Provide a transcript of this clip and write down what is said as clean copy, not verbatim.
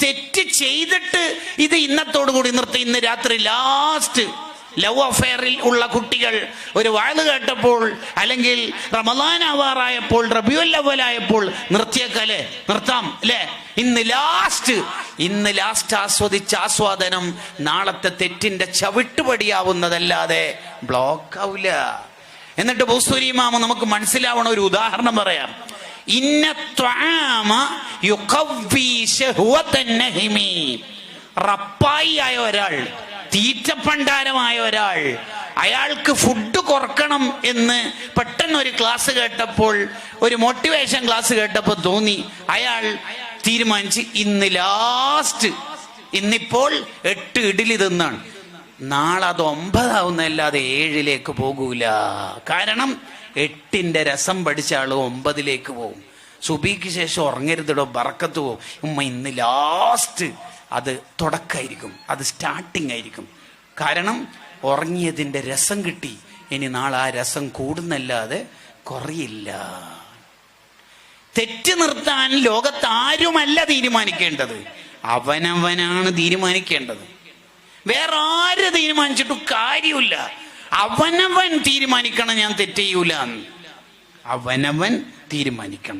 തെറ്റ് ചെയ്തിട്ട് ഇത് ഇന്നത്തോടു കൂടി നിർത്തി, ഇന്ന് രാത്രി ലാസ്റ്റ് ലവ് അഫെയറിൽ ഉള്ള കുട്ടികൾ ഒരു വാഴ് കേട്ടപ്പോൾ, അല്ലെങ്കിൽ റമദാൻ ആവാറായപ്പോൾ, റബിയുൽ അവ്വലായപ്പോൾ നിർത്തിയേക്കല്ലേ, നിർത്താം അല്ലേ, ഇന്ന് ലാസ്റ്റ് ആസ്വദിച്ച ആസ്വാദനം നാളത്തെ തെറ്റിന്റെ ചവിട്ടുപടിയാവുന്നതല്ലാതെ ബ്ലോക്ക് ആവില്ല. എന്നിട്ട് ബൂസൂരി ഇമാം നമുക്ക് മനസ്സിലാവണ ഒരു ഉദാഹരണം പറയാം. ഇന്ന ത്വആമ യുഖവ്വി ശഹ്വതൻ നഹിമി. റപ്പായി ആയ ഒരാൾ, തീറ്റപ്പണ്ടാരമായ ഒരാൾ, അയാൾക്ക് ഫുഡ് കുറക്കണം എന്ന് പെട്ടെന്ന് ഒരു ക്ലാസ് കേട്ടപ്പോൾ, ഒരു മോട്ടിവേഷൻ ക്ലാസ് കേട്ടപ്പോൾ തോന്നി, അയാൾ തീരുമാനിച്ച് ഇന്നിപ്പോൾ 8 ഇഡ്ഡലി തിന്നാണ്, നാളെ അത് 9 ആവുന്നല്ലാതെ 7 പോകൂല. കാരണം 8ന്റെ രസം പഠിച്ച ആള് 9 പോകും. സുബിക്ക് ശേഷം ഉറങ്ങരുതടോ, ബറക്കത്ത് പോവും. ഇന്ന് ലാസ്റ്റ് അത് തുടക്കമായിരിക്കും, അത് സ്റ്റാർട്ടിങ് ആയിരിക്കും. കാരണം ഉറങ്ങിയതിന്റെ രസം കിട്ടി. ഇനി നാളെ ആ രസം കൂടുന്നല്ലാതെ കുറയില്ല. തെറ്റ് നിർത്താൻ ലോകത്ത് ആരുമല്ല തീരുമാനിക്കേണ്ടത്, അവനവനാണ് തീരുമാനിക്കേണ്ടത്. വേറെ ആര് തീരുമാനിച്ചിട്ടും കാര്യമില്ല. അവനവൻ തീരുമാനിക്കണം ഞാൻ തെറ്റ് ചെയ്യൂല, അവനവൻ തീരുമാനിക്കണം.